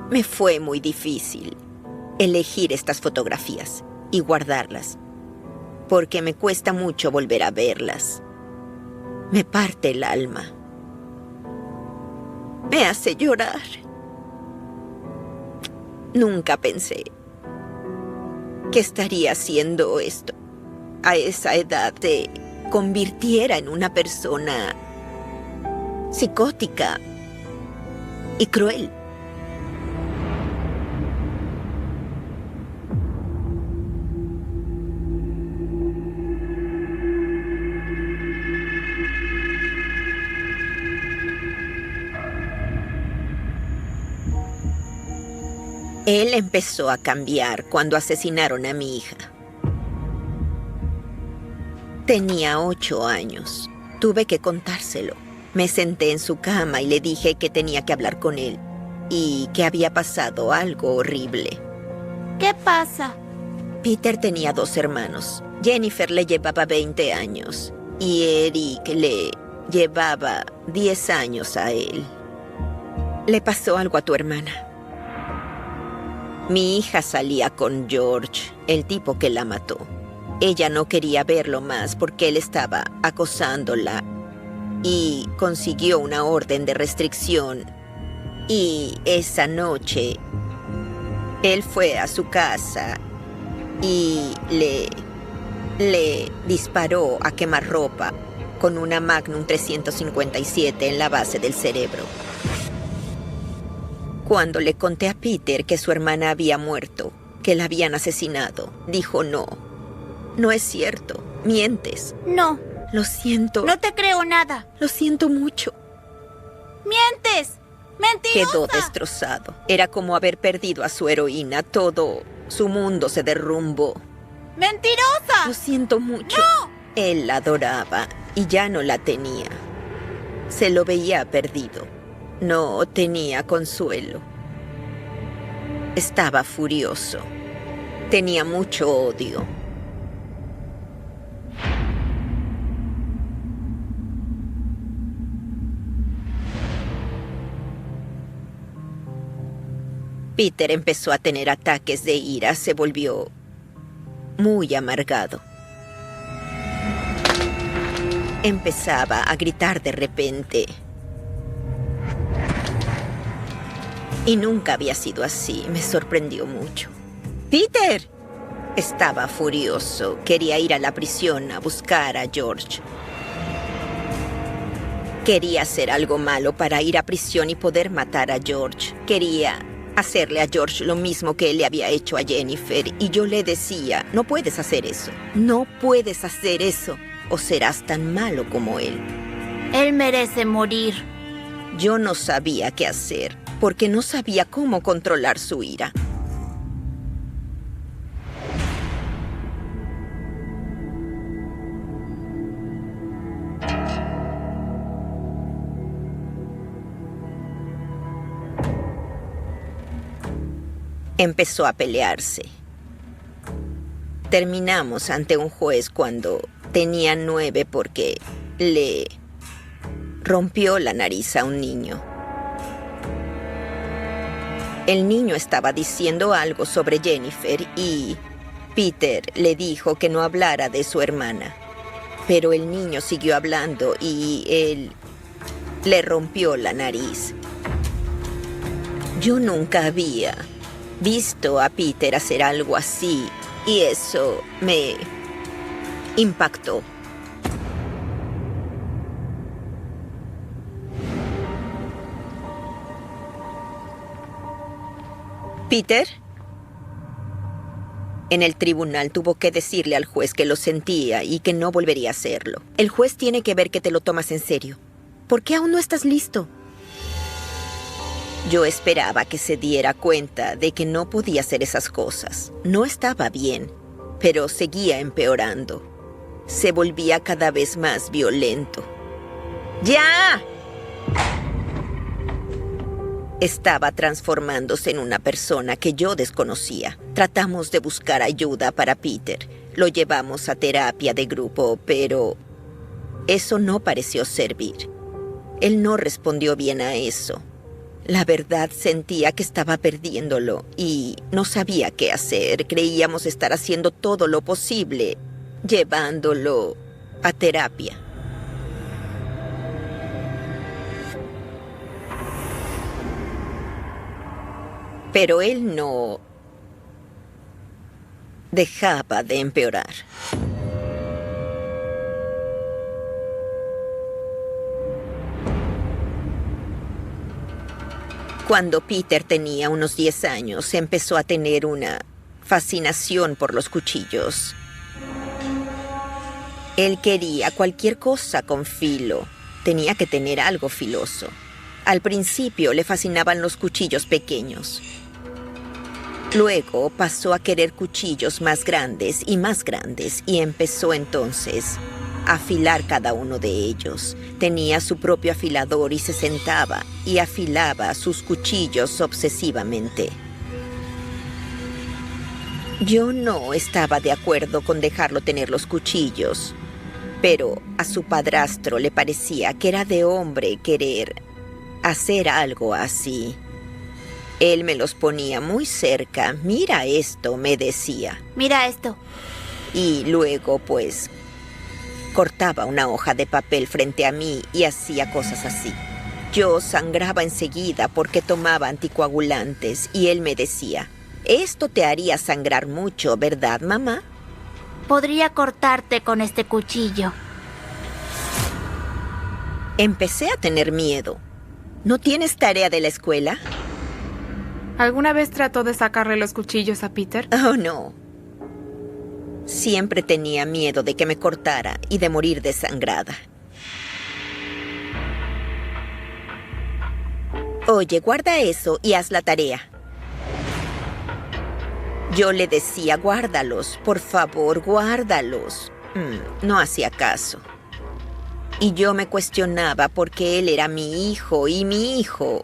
Me fue muy difícil elegir estas fotografías y guardarlas, porque me cuesta mucho volver a verlas. Me parte el alma. Me hace llorar. Nunca pensé que estaría haciendo esto. A esa edad te convirtiera en una persona psicótica y cruel. Él empezó a cambiar cuando asesinaron a mi hija. Tenía 8 años. Tuve que contárselo. Me senté en su cama y le dije que tenía que hablar con él y que había pasado algo horrible. ¿Qué pasa? Peter tenía 2 hermanos. Jennifer le llevaba 20 años y Eric le llevaba 10 años a él. Le pasó algo a tu hermana. Mi hija salía con George, el tipo que la mató. Ella no quería verlo más porque él estaba acosándola y consiguió una orden de restricción. Y esa noche, él fue a su casa y le disparó a quemarropa con una Magnum 357 en la base del cerebro. Cuando le conté a Peter que su hermana había muerto, que la habían asesinado, dijo no. No es cierto, mientes. No. Lo siento. No te creo nada. Lo siento mucho. ¡Mientes! ¡Mentirosa! Quedó destrozado. Era como haber perdido a su heroína. Todo su mundo se derrumbó. ¡Mentirosa! Lo siento mucho. ¡No! Él la adoraba y ya no la tenía. Se lo veía perdido. No tenía consuelo. Estaba furioso. Tenía mucho odio. Peter empezó a tener ataques de ira. Se volvió muy amargado. Empezaba a gritar de repente. Y nunca había sido así. Me sorprendió mucho. ¡Peter! Estaba furioso. Quería ir a la prisión a buscar a George. Quería hacer algo malo para ir a prisión y poder matar a George. Quería hacerle a George lo mismo que él le había hecho a Jennifer. Y yo le decía, no puedes hacer eso. No puedes hacer eso. O serás tan malo como él. Él merece morir. Yo no sabía qué hacer, porque no sabía cómo controlar su ira. Empezó a pelearse. Terminamos ante un juez cuando tenía 9 porque le rompió la nariz a un niño. El niño estaba diciendo algo sobre Jennifer y Peter le dijo que no hablara de su hermana. Pero el niño siguió hablando y él le rompió la nariz. Yo nunca había visto a Peter hacer algo así y eso me impactó. ¿Peter? En el tribunal tuvo que decirle al juez que lo sentía y que no volvería a hacerlo. El juez tiene que ver que te lo tomas en serio. ¿Por qué aún no estás listo? Yo esperaba que se diera cuenta de que no podía hacer esas cosas. No estaba bien, pero seguía empeorando. Se volvía cada vez más violento. ¡Ya! Estaba transformándose en una persona que yo desconocía. Tratamos de buscar ayuda para Peter. Lo llevamos a terapia de grupo, pero eso no pareció servir. Él no respondió bien a eso. La verdad, sentía que estaba perdiéndolo y no sabía qué hacer. Creíamos estar haciendo todo lo posible, llevándolo a terapia. Pero él no dejaba de empeorar. Cuando Peter tenía unos 10 años, empezó a tener una fascinación por los cuchillos. Él quería cualquier cosa con filo. Tenía que tener algo filoso. Al principio le fascinaban los cuchillos pequeños. Luego pasó a querer cuchillos más grandes y empezó entonces a afilar cada uno de ellos. Tenía su propio afilador y se sentaba y afilaba sus cuchillos obsesivamente. Yo no estaba de acuerdo con dejarlo tener los cuchillos, pero a su padrastro le parecía que era de hombre querer hacer algo así. Él me los ponía muy cerca. Mira esto, me decía. Mira esto. Y luego, pues, cortaba una hoja de papel frente a mí y hacía cosas así. Yo sangraba enseguida porque tomaba anticoagulantes y él me decía, esto te haría sangrar mucho, ¿verdad, mamá? Podría cortarte con este cuchillo. Empecé a tener miedo. ¿No tienes tarea de la escuela? ¿Alguna vez trató de sacarle los cuchillos a Peter? Oh, no. Siempre tenía miedo de que me cortara y de morir desangrada. Oye, guarda eso y haz la tarea. Yo le decía, guárdalos, por favor, guárdalos. No hacía caso. Y yo me cuestionaba por qué él era mi hijo y mi hijo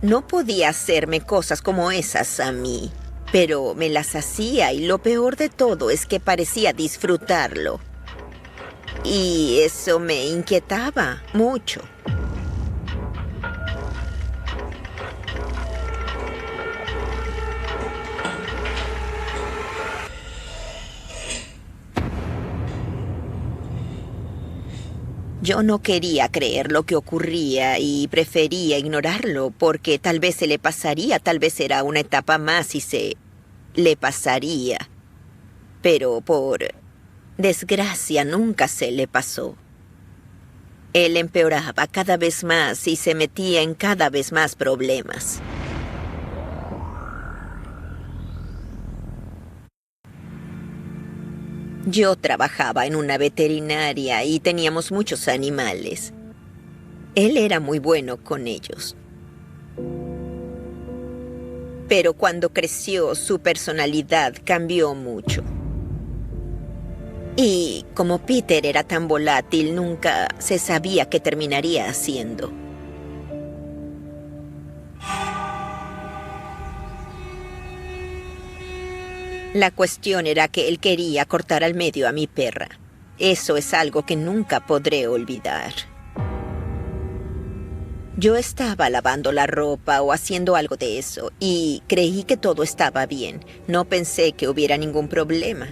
no podía hacerme cosas como esas a mí. Pero me las hacía y lo peor de todo es que parecía disfrutarlo. Y eso me inquietaba mucho. Yo no quería creer lo que ocurría y prefería ignorarlo porque tal vez se le pasaría, tal vez era una etapa más y se le pasaría. Pero por desgracia nunca se le pasó. Él empeoraba cada vez más y se metía en cada vez más problemas. Yo trabajaba en una veterinaria y teníamos muchos animales. Él era muy bueno con ellos. Pero cuando creció, su personalidad cambió mucho. Y como Peter era tan volátil, nunca se sabía qué terminaría haciendo. La cuestión era que él quería cortar al medio a mi perra. Eso es algo que nunca podré olvidar. Yo estaba lavando la ropa o haciendo algo de eso y creí que todo estaba bien. No pensé que hubiera ningún problema.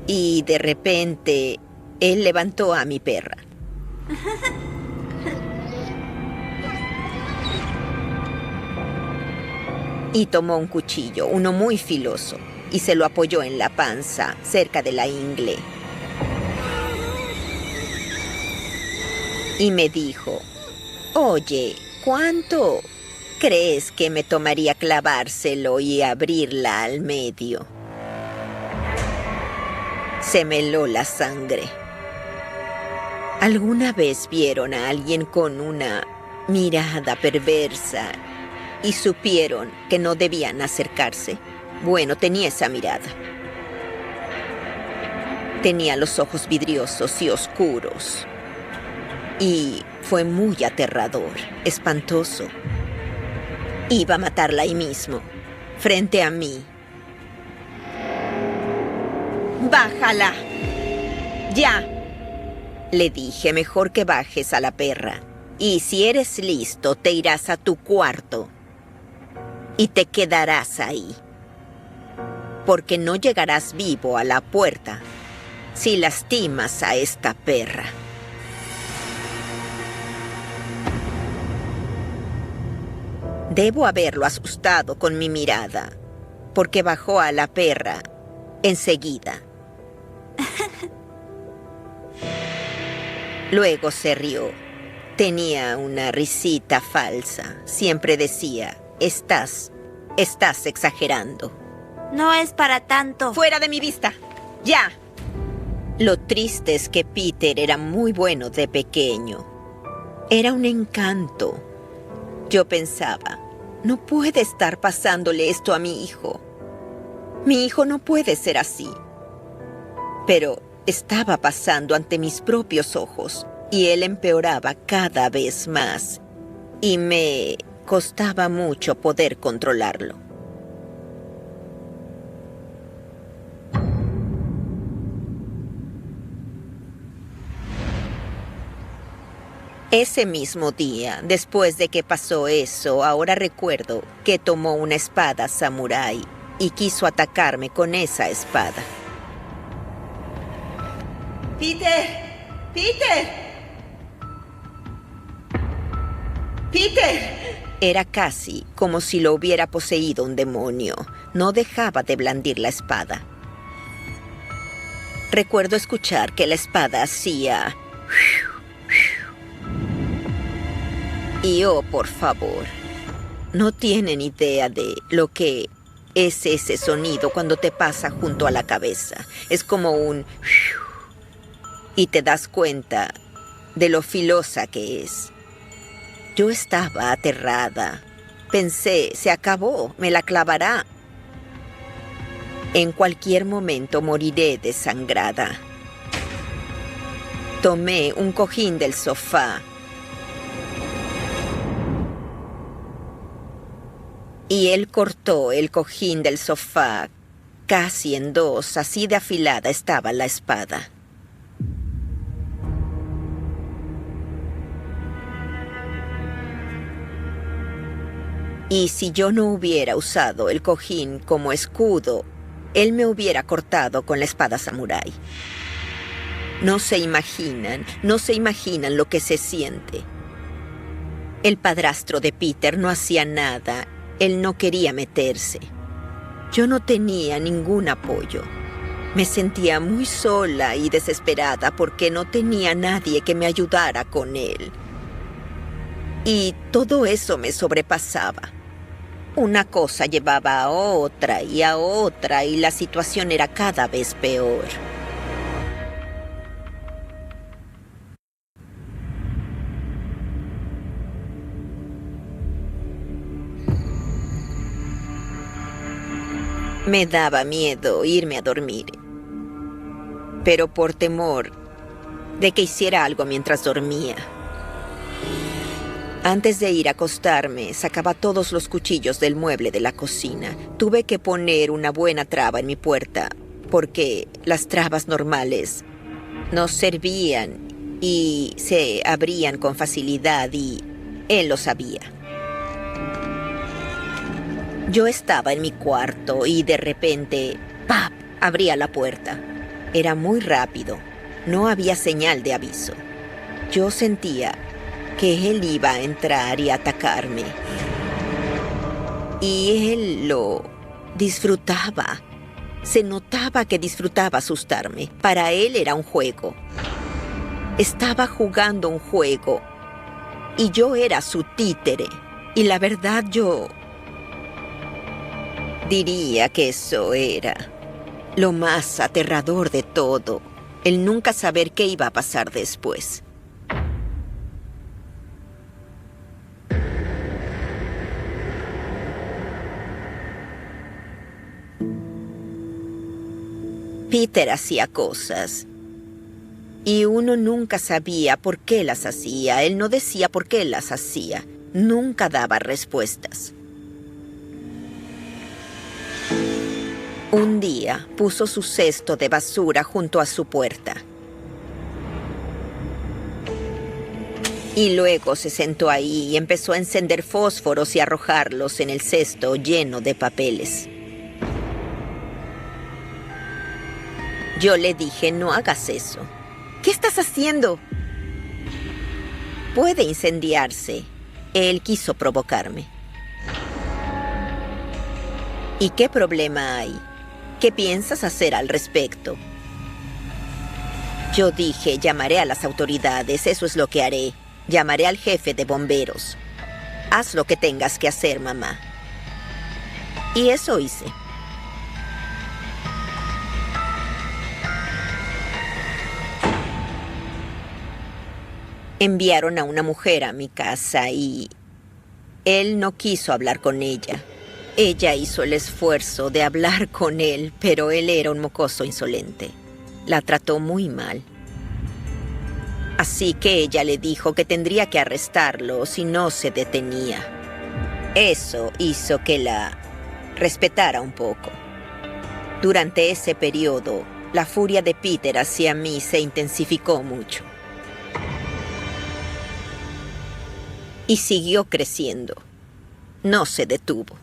Y de repente, él levantó a mi perra. Y tomó un cuchillo, uno muy filoso, y se lo apoyó en la panza, cerca de la ingle. Y me dijo, oye, ¿cuánto crees que me tomaría clavárselo y abrirla al medio? Se me heló la sangre. ¿Alguna vez vieron a alguien con una mirada perversa y supieron que no debían acercarse? Bueno, tenía esa mirada. Tenía los ojos vidriosos y oscuros. Y fue muy aterrador, espantoso. Iba a matarla ahí mismo, frente a mí. ¡Bájala! ¡Ya! Le dije, mejor que bajes a la perra. Y si eres listo, te irás a tu cuarto y te quedarás ahí. Porque no llegarás vivo a la puerta si lastimas a esta perra. Debo haberlo asustado con mi mirada, porque bajó a la perra enseguida. Luego se rió. Tenía una risita falsa. Siempre decía, estás exagerando. No es para tanto. ¡Fuera de mi vista! ¡Ya! Lo triste es que Peter era muy bueno de pequeño. Era un encanto. Yo pensaba, no puede estar pasándole esto a mi hijo. Mi hijo no puede ser así. Pero estaba pasando ante mis propios ojos y él empeoraba cada vez más. Y me costaba mucho poder controlarlo. Ese mismo día, después de que pasó eso, ahora recuerdo que tomó una espada samurái y quiso atacarme con esa espada. ¡Peter! ¡Peter! ¡Peter! Era casi como si lo hubiera poseído un demonio. No dejaba de blandir la espada. Recuerdo escuchar que la espada hacía... Y oh, por favor, no tienen idea de lo que es ese sonido cuando te pasa junto a la cabeza. Es como un... Y te das cuenta de lo filosa que es. Yo estaba aterrada. Pensé, se acabó, me la clavará. En cualquier momento moriré desangrada. Tomé un cojín del sofá y él cortó el cojín del sofá casi en dos, así de afilada estaba la espada. Y si yo no hubiera usado el cojín como escudo, él me hubiera cortado con la espada samurái. No se imaginan lo que se siente. El padrastro de Peter no hacía nada. Él no quería meterse. Yo no tenía ningún apoyo. Me sentía muy sola y desesperada porque no tenía nadie que me ayudara con él. Y todo eso me sobrepasaba. Una cosa llevaba a otra y la situación era cada vez peor. Me daba miedo irme a dormir, pero por temor de que hiciera algo mientras dormía. Antes de ir a acostarme, sacaba todos los cuchillos del mueble de la cocina. Tuve que poner una buena traba en mi puerta, porque las trabas normales no servían y se abrían con facilidad, y él lo sabía. Yo estaba en mi cuarto y de repente, ¡pap!, abría la puerta. Era muy rápido. No había señal de aviso. Yo sentía que él iba a entrar y atacarme. Y él lo disfrutaba. Se notaba que disfrutaba asustarme. Para él era un juego. Estaba jugando un juego. Y yo era su títere. Y la verdad, yo diría que eso era lo más aterrador de todo. El nunca saber qué iba a pasar después. Peter hacía cosas y uno nunca sabía por qué las hacía. Él no decía por qué las hacía. Nunca daba respuestas. Un día puso su cesto de basura junto a su puerta. Y luego se sentó ahí y empezó a encender fósforos y arrojarlos en el cesto lleno de papeles. Yo le dije, no hagas eso. ¿Qué estás haciendo? Puede incendiarse. Él quiso provocarme. ¿Y qué problema hay? ¿Qué piensas hacer al respecto? Yo dije, llamaré a las autoridades, eso es lo que haré. Llamaré al jefe de bomberos. Haz lo que tengas que hacer, mamá. Y eso hice. Enviaron a una mujer a mi casa y él no quiso hablar con ella. Ella hizo el esfuerzo de hablar con él, pero él era un mocoso insolente. La trató muy mal. Así que ella le dijo que tendría que arrestarlo si no se detenía. Eso hizo que la respetara un poco. Durante ese periodo, la furia de Peter hacia mí se intensificó mucho. Y siguió creciendo. No se detuvo.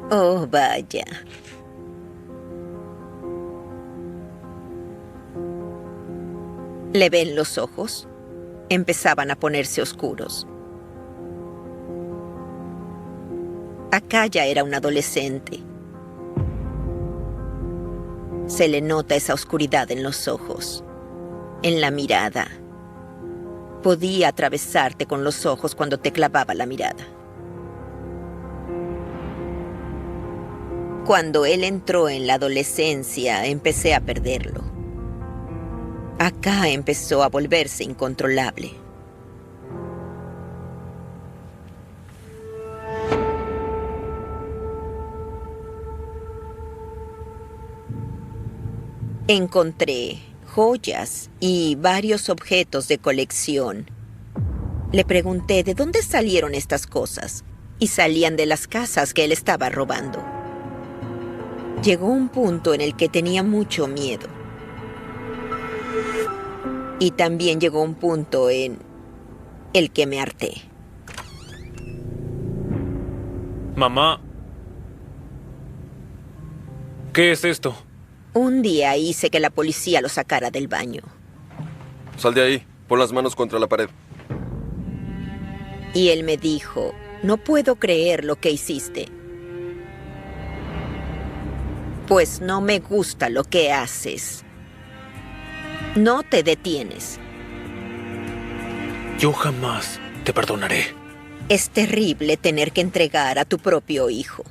Oh, vaya. ¿Le ven los ojos? Empezaban a ponerse oscuros. Acá ya era un adolescente. Se le nota esa oscuridad en los ojos, en la mirada. Podía atravesarte con los ojos cuando te clavaba la mirada. Cuando él entró en la adolescencia, empecé a perderlo. Acá empezó a volverse incontrolable. Encontré joyas y varios objetos de colección. Le pregunté de dónde salieron estas cosas y salían de las casas que él estaba robando. Llegó un punto en el que tenía mucho miedo. Y también llegó un punto en el que me harté. Mamá, ¿qué es esto? Un día hice que la policía lo sacara del baño. Sal de ahí, pon las manos contra la pared. Y él me dijo, no puedo creer lo que hiciste. Pues no me gusta lo que haces. No te detienes. Yo jamás te perdonaré. Es terrible tener que entregar a tu propio hijo.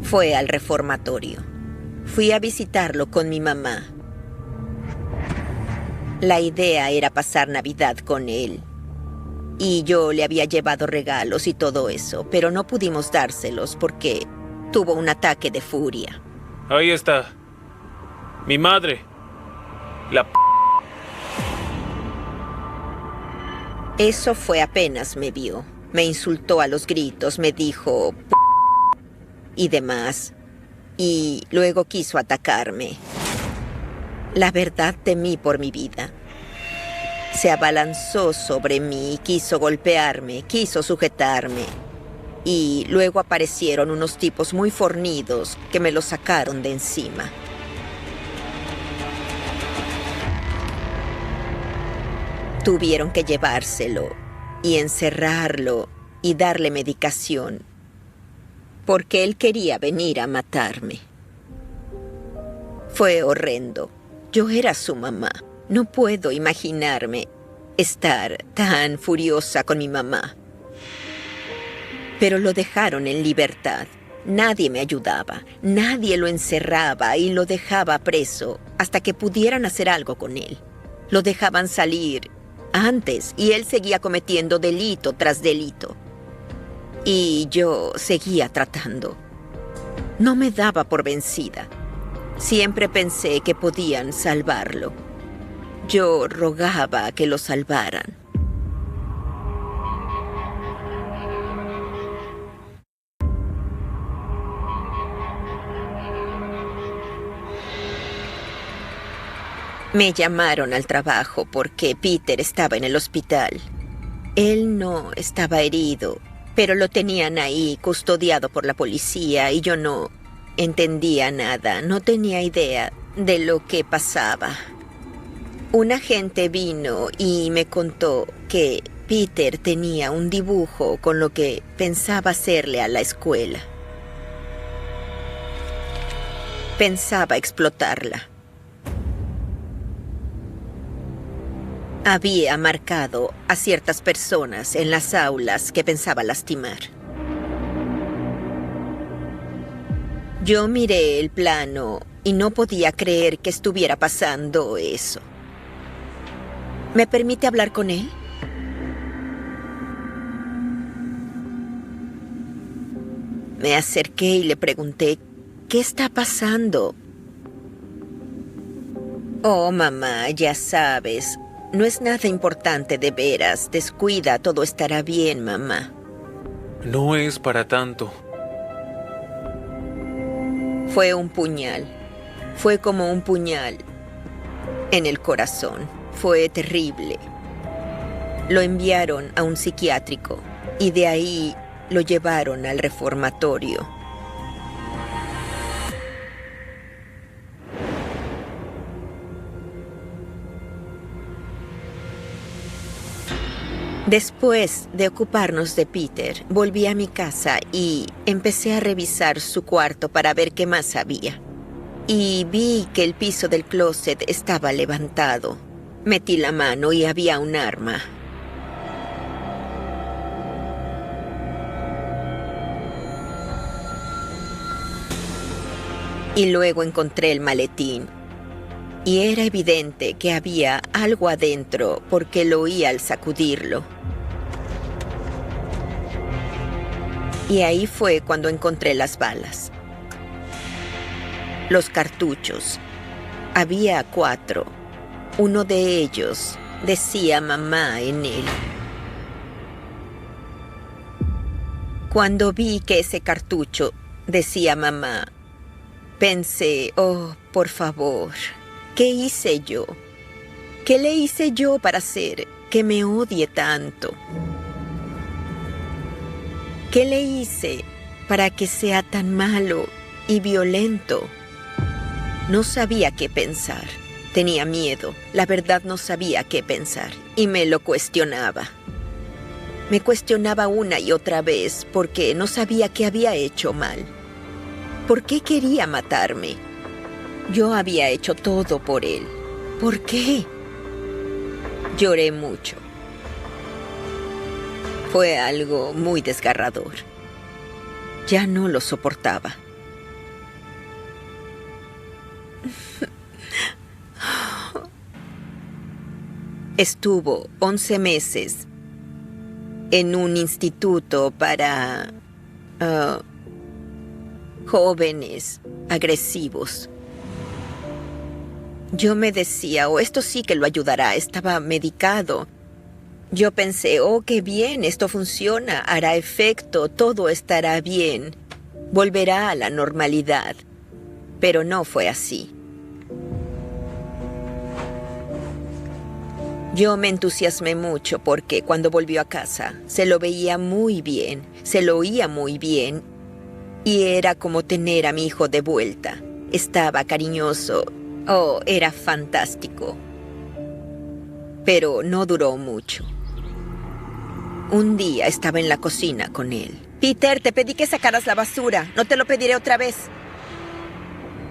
Fue al reformatorio. Fui a visitarlo con mi mamá. La idea era pasar Navidad con él. Y yo le había llevado regalos y todo eso, pero no pudimos dárselos porque tuvo un ataque de furia. Ahí está. Mi madre. La Eso fue apenas me vio. Me insultó a los gritos, me dijo y demás. Y luego quiso atacarme. La verdad, temí por mi vida. Se abalanzó sobre mí, quiso golpearme, quiso sujetarme. Y luego aparecieron unos tipos muy fornidos que me lo sacaron de encima. Tuvieron que llevárselo y encerrarlo y darle medicación, porque él quería venir a matarme. Fue horrendo. Yo era su mamá. No puedo imaginarme estar tan furiosa con mi mamá. Pero lo dejaron en libertad. Nadie me ayudaba, nadie lo encerraba y lo dejaba preso hasta que pudieran hacer algo con él. Lo dejaban salir antes y él seguía cometiendo delito tras delito. Y yo seguía tratando. No me daba por vencida. Siempre pensé que podían salvarlo. Yo rogaba que lo salvaran. Me llamaron al trabajo porque Peter estaba en el hospital. Él no estaba herido, pero lo tenían ahí custodiado por la policía y yo no entendía nada, no tenía idea de lo que pasaba. Un agente vino y me contó que Peter tenía un dibujo con lo que pensaba hacerle a la escuela. Pensaba explotarla. Había marcado a ciertas personas en las aulas que pensaba lastimar. Yo miré el plano y no podía creer que estuviera pasando eso. ¿Me permite hablar con él? Me acerqué y le pregunté, ¿qué está pasando? Oh, mamá, ya sabes, no es nada importante de veras. Descuida, todo estará bien, mamá. No es para tanto. Fue un puñal. Fue como un puñal en el corazón. Fue terrible. Lo enviaron a un psiquiátrico y de ahí lo llevaron al reformatorio. Después de ocuparnos de Peter, volví a mi casa y empecé a revisar su cuarto para ver qué más había. Y vi que el piso del closet estaba levantado. Metí la mano y había un arma. Y luego encontré el maletín. Y era evidente que había algo adentro porque lo oía al sacudirlo. Y ahí fue cuando encontré las balas. Los cartuchos. Había 4. Uno de ellos decía mamá en él. Cuando vi que ese cartucho decía mamá, pensé, oh, por favor, ¿qué hice yo? ¿Qué le hice yo para hacer que me odie tanto? ¿Qué le hice para que sea tan malo y violento? No sabía qué pensar. Tenía miedo. La verdad no sabía qué pensar. Y me lo cuestionaba. Me cuestionaba una y otra vez porque no sabía qué había hecho mal. ¿Por qué quería matarme? Yo había hecho todo por él. ¿Por qué? Lloré mucho. Fue algo muy desgarrador. Ya no lo soportaba. Estuvo 11 meses en un instituto para jóvenes agresivos. Yo me decía, oh, esto sí que lo ayudará, estaba medicado. Yo pensé, oh, qué bien, esto funciona, hará efecto, todo estará bien, volverá a la normalidad. Pero no fue así. Yo me entusiasmé mucho porque cuando volvió a casa se lo veía muy bien, se lo oía muy bien y era como tener a mi hijo de vuelta. Estaba cariñoso, oh, era fantástico. Pero no duró mucho. Un día estaba en la cocina con él. Peter, te pedí que sacaras la basura, no te lo pediré otra vez.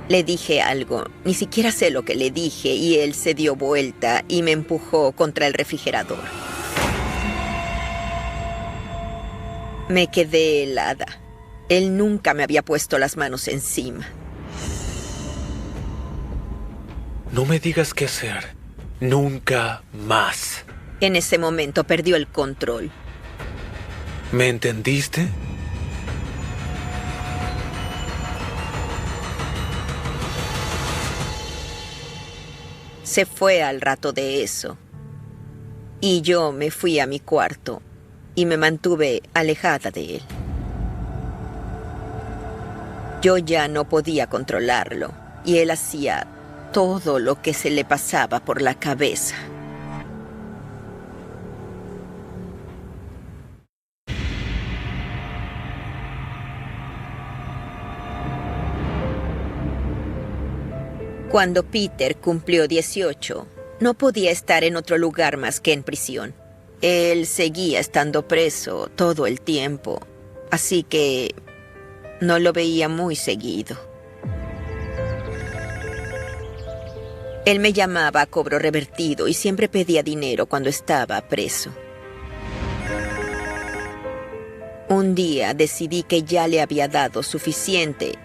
Le dije algo, ni siquiera sé lo que le dije, y él se dio vuelta y me empujó contra el refrigerador. Me quedé helada. Él nunca me había puesto las manos encima. No me digas qué hacer. Nunca más. En ese momento perdió el control. ¿Me entendiste? Se fue al rato de eso. Y yo me fui a mi cuarto y me mantuve alejada de él. Yo ya no podía controlarlo y él hacía todo lo que se le pasaba por la cabeza. Cuando Peter cumplió 18, no podía estar en otro lugar más que en prisión. Él seguía estando preso todo el tiempo, así que no lo veía muy seguido. Él me llamaba a cobro revertido y siempre pedía dinero cuando estaba preso. Un día decidí que ya le había dado suficiente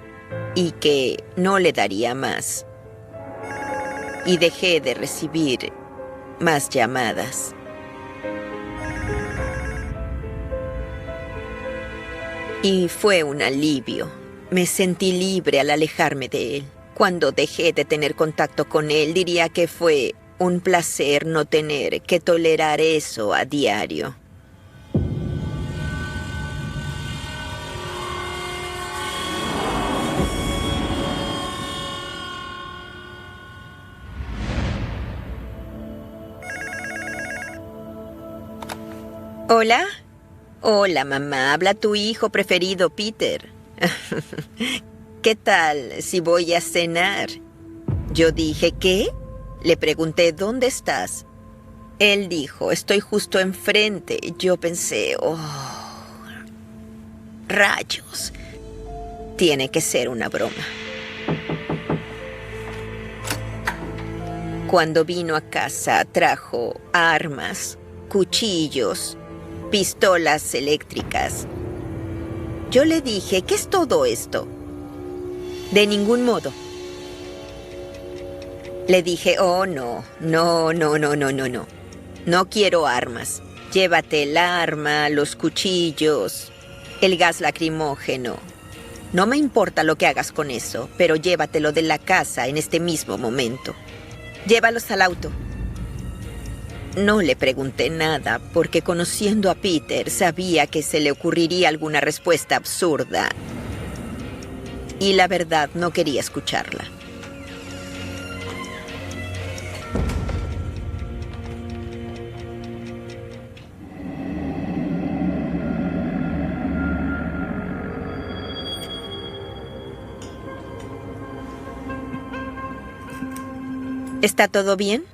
y que no le daría más. Y dejé de recibir más llamadas. Y fue un alivio. Me sentí libre al alejarme de él. Cuando dejé de tener contacto con él, diría que fue un placer no tener que tolerar eso a diario. ¿Hola? Hola, mamá. Habla tu hijo preferido, Peter. ¿Qué tal si voy a cenar? Yo dije, ¿qué? Le pregunté, ¿dónde estás? Él dijo, estoy justo enfrente. Yo pensé, oh, rayos. Tiene que ser una broma. Cuando vino a casa, trajo armas, cuchillos, pistolas eléctricas. Yo le dije, ¿qué es todo esto? De ningún modo. Le dije, oh, no. No quiero armas. Llévate el arma, los cuchillos, el gas lacrimógeno. No me importa lo que hagas con eso, pero llévatelo de la casa en este mismo momento. Llévalos al auto. No le pregunté nada, porque conociendo a Peter, sabía que se le ocurriría alguna respuesta absurda. Y la verdad, no quería escucharla. ¿Está todo bien?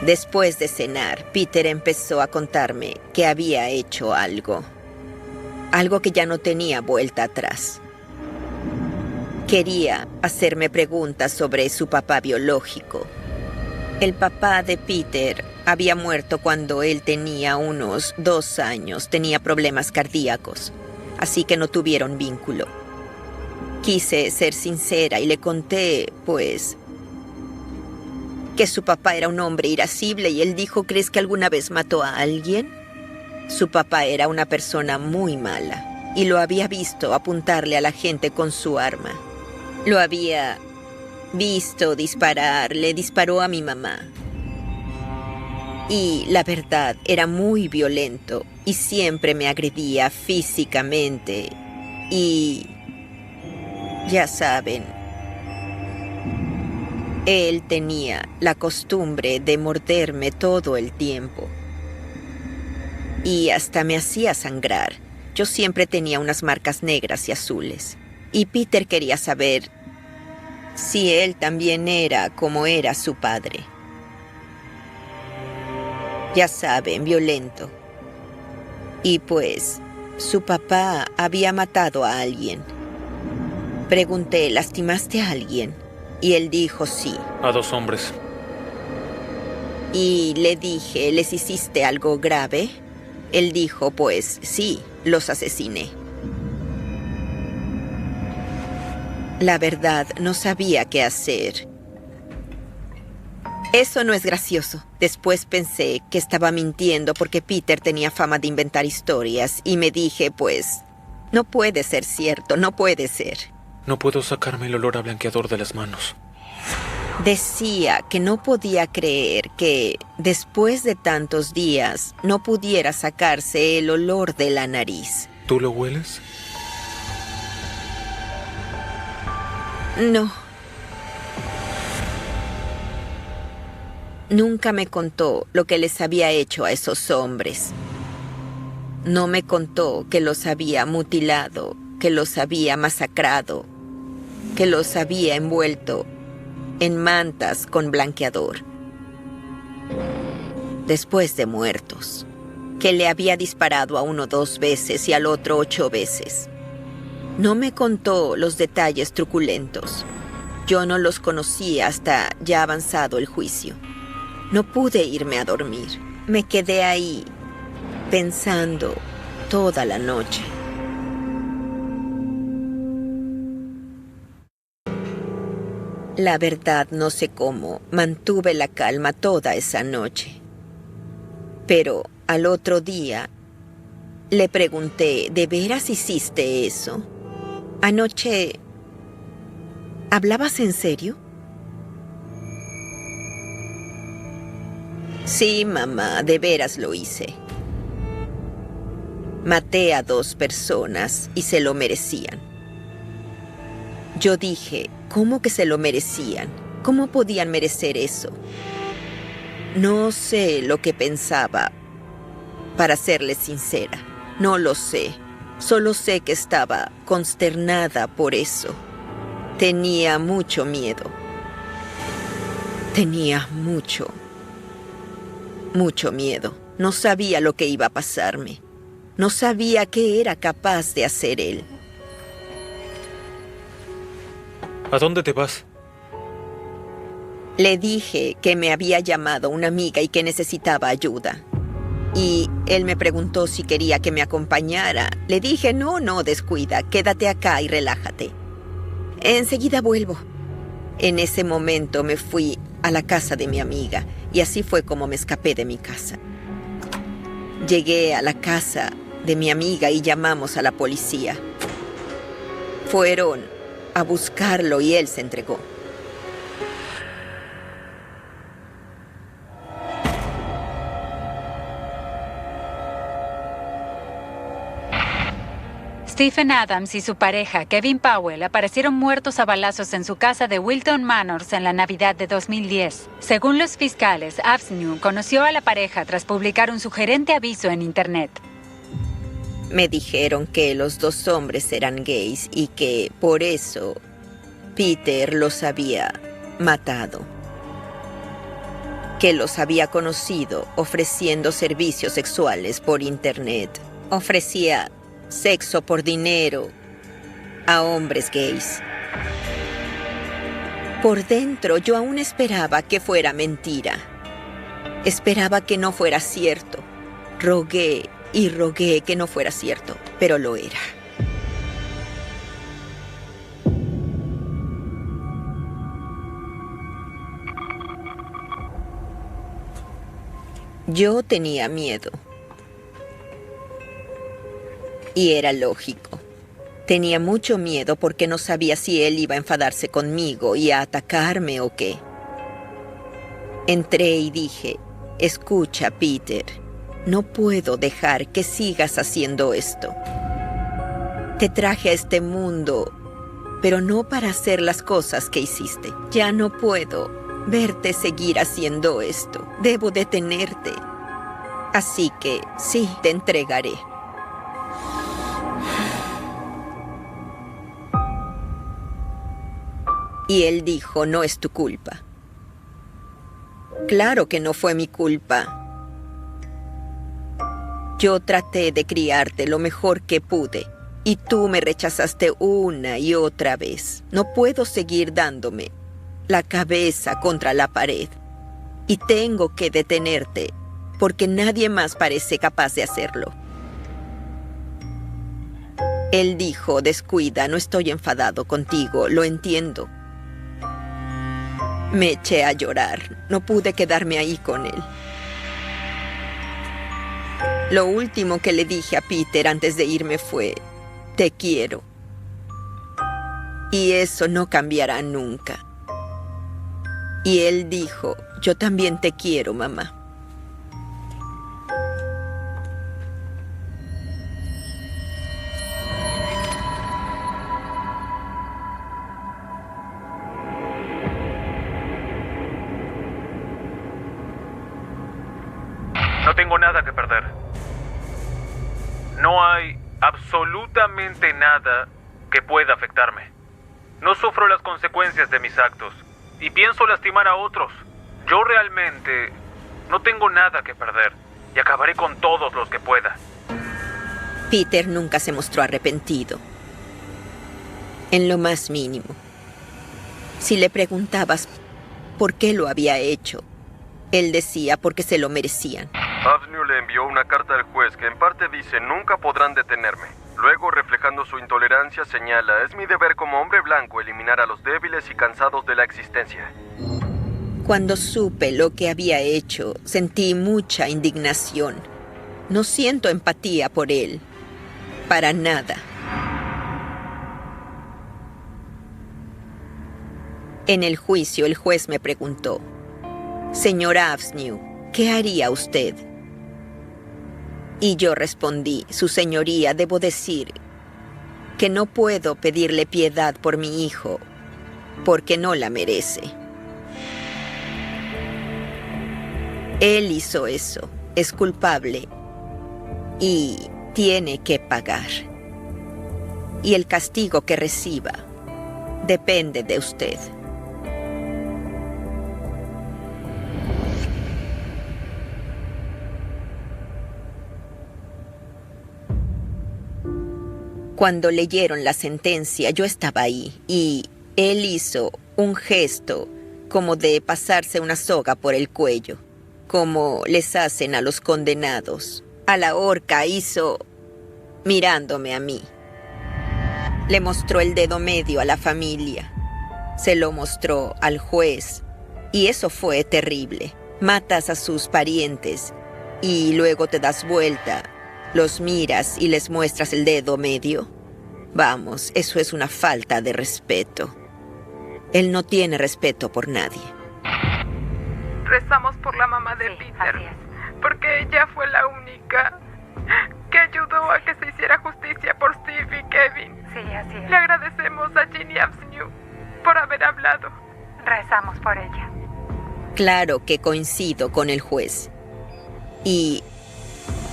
Después de cenar, Peter empezó a contarme que había hecho algo. Algo que ya no tenía vuelta atrás. Quería hacerme preguntas sobre su papá biológico. El papá de Peter había muerto cuando él tenía unos 2 años. Tenía problemas cardíacos, así que no tuvieron vínculo. Quise ser sincera y le conté, pues, que su papá era un hombre irascible y él dijo, ¿crees que alguna vez mató a alguien? Su papá era una persona muy mala y lo había visto apuntarle a la gente con su arma. Lo había visto disparar, le disparó a mi mamá. Y la verdad, era muy violento y siempre me agredía físicamente. Y ya saben, él tenía la costumbre de morderme todo el tiempo. Y hasta me hacía sangrar. Yo siempre tenía unas marcas negras y azules. Y Peter quería saber si él también era como era su padre. Ya saben, violento. Y pues, su papá había matado a alguien. Pregunté, ¿lastimaste a alguien? Y él dijo sí. A 2 hombres. Y le dije, ¿les hiciste algo grave? Él dijo, pues sí, los asesiné. La verdad, no sabía qué hacer. Eso no es gracioso. Después pensé que estaba mintiendo porque Peter tenía fama de inventar historias y me dije, pues, no puede ser cierto, no puede ser. No puedo sacarme el olor a blanqueador de las manos. Decía que no podía creer que, después de tantos días, no pudiera sacarse el olor de la nariz. ¿Tú lo hueles? No. Nunca me contó lo que les había hecho a esos hombres. No me contó que los había mutilado, que los había masacrado, que los había envuelto en mantas con blanqueador, después de muertos, que le había disparado a uno 2 veces y al otro 8 veces. No me contó los detalles truculentos. Yo no los conocía hasta ya avanzado el juicio. No pude irme a dormir. Me quedé ahí pensando toda la noche. La verdad, no sé cómo, mantuve la calma toda esa noche. Pero al otro día le pregunté, ¿de veras hiciste eso? Anoche, ¿hablabas en serio? Sí, mamá, de veras lo hice. Maté a 2 personas y se lo merecían. Yo dije, ¿cómo que se lo merecían? ¿Cómo podían merecer eso? No sé lo que pensaba, para serles sincera. No lo sé. Solo sé que estaba consternada por eso. Tenía mucho miedo. Tenía mucho miedo. No sabía lo que iba a pasarme. No sabía qué era capaz de hacer él. ¿A dónde te vas? Le dije que me había llamado una amiga y que necesitaba ayuda. Y él me preguntó si quería que me acompañara. Le dije, no, descuida, quédate acá y relájate. Enseguida vuelvo. En ese momento me fui a la casa de mi amiga y así fue como me escapé de mi casa. Llegué a la casa de mi amiga y llamamos a la policía. Fueron a buscarlo y él se entregó. Stephen Adams y su pareja, Kevin Powell, aparecieron muertos a balazos en su casa de Wilton Manors en la Navidad de 2010. Según los fiscales, Avsnew conoció a la pareja tras publicar un sugerente aviso en Internet. Me dijeron que los 2 hombres eran gays y que, por eso, Peter los había matado. Que los había conocido ofreciendo servicios sexuales por Internet. Ofrecía sexo por dinero a hombres gays. Por dentro yo aún esperaba que fuera mentira. Esperaba que no fuera cierto. Rogué y rogué que no fuera cierto, pero lo era. Yo tenía miedo. Y era lógico. Tenía mucho miedo porque no sabía si él iba a enfadarse conmigo y a atacarme o qué. Entré y dije, escucha, Peter, no puedo dejar que sigas haciendo esto. Te traje a este mundo, pero no para hacer las cosas que hiciste. Ya no puedo verte seguir haciendo esto. Debo detenerte. Así que sí, te entregaré. Y él dijo, no es tu culpa. Claro que no fue mi culpa. Yo traté de criarte lo mejor que pude y tú me rechazaste una y otra vez. No puedo seguir dándome la cabeza contra la pared y tengo que detenerte porque nadie más parece capaz de hacerlo. Él dijo, descuida, no estoy enfadado contigo, lo entiendo. Me eché a llorar. No pude quedarme ahí con él. Lo último que le dije a Peter antes de irme fue, te quiero. Y eso no cambiará nunca. Y él dijo, yo también te quiero, mamá. No tengo nada que perder. No hay absolutamente nada que pueda afectarme. No sufro las consecuencias de mis actos y pienso lastimar a otros. Yo realmente no tengo nada que perder y acabaré con todos los que pueda. Peter nunca se mostró arrepentido, en lo más mínimo. Si le preguntabas por qué lo había hecho, él decía porque se lo merecían. Avsnew le envió una carta al juez que en parte dice nunca podrán detenerme. Luego, reflejando su intolerancia, señala: es mi deber como hombre blanco eliminar a los débiles y cansados de la existencia. Cuando supe lo que había hecho, sentí mucha indignación. No siento empatía por él. Para nada. En el juicio, el juez me preguntó: Señora Avsnew, ¿qué haría usted? Y yo respondí: Su señoría, debo decir que no puedo pedirle piedad por mi hijo, porque no la merece. Él hizo eso, es culpable y tiene que pagar. Y el castigo que reciba depende de usted. Cuando leyeron la sentencia, yo estaba ahí y él hizo un gesto como de pasarse una soga por el cuello, como les hacen a los condenados. A la horca hizo mirándome a mí. Le mostró el dedo medio a la familia, se lo mostró al juez y eso fue terrible. Matas a sus parientes y luego te das vuelta, los miras y les muestras el dedo medio. Vamos, eso es una falta de respeto. Él no tiene respeto por nadie. Rezamos por la mamá de Peter, porque ella fue la única que ayudó a que se hiciera justicia por Steve y Kevin. Sí, así es. Le agradecemos a Ginny Avsnew por haber hablado. Rezamos por ella. Claro que coincido con el juez. Y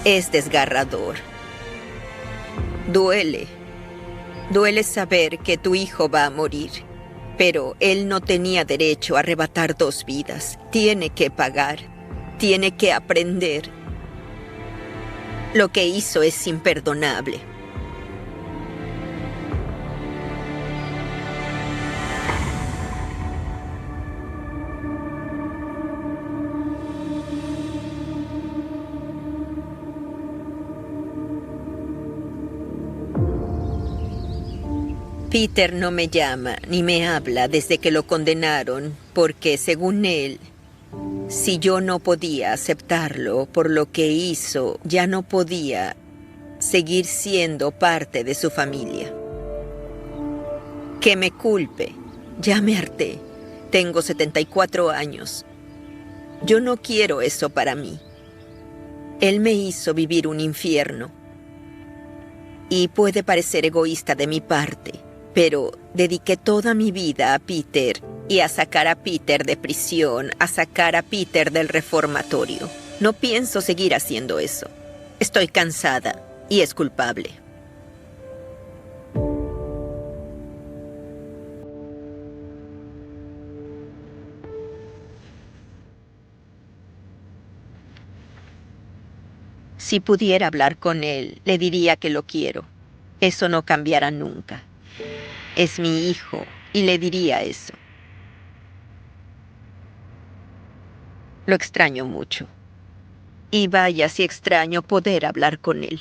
es desgarrador. Duele. Duele saber que tu hijo va a morir. Pero él no tenía derecho a arrebatar 2 vidas. Tiene que pagar. Tiene que aprender. Lo que hizo es imperdonable. Peter no me llama ni me habla desde que lo condenaron, porque según él, si yo no podía aceptarlo por lo que hizo, ya no podía seguir siendo parte de su familia. Que me culpe, ya me harté. Tengo 74 años. Yo no quiero eso para mí. Él me hizo vivir un infierno. Y puede parecer egoísta de mi parte, pero dediqué toda mi vida a Peter y a sacar a Peter de prisión, a sacar a Peter del reformatorio. No pienso seguir haciendo eso. Estoy cansada y es culpable. Si pudiera hablar con él, le diría que lo quiero. Eso no cambiará nunca. Es mi hijo y le diría eso. Lo extraño mucho. Y vaya si extraño poder hablar con él.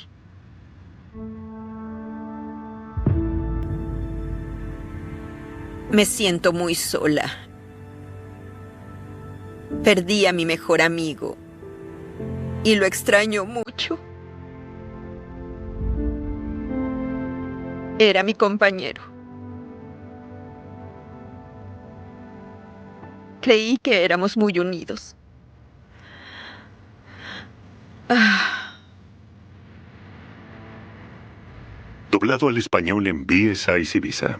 Me siento muy sola. Perdí a mi mejor amigo. Y lo extraño mucho. Era mi compañero. Creí que éramos muy unidos. Doblado al español en BSI Ibiza.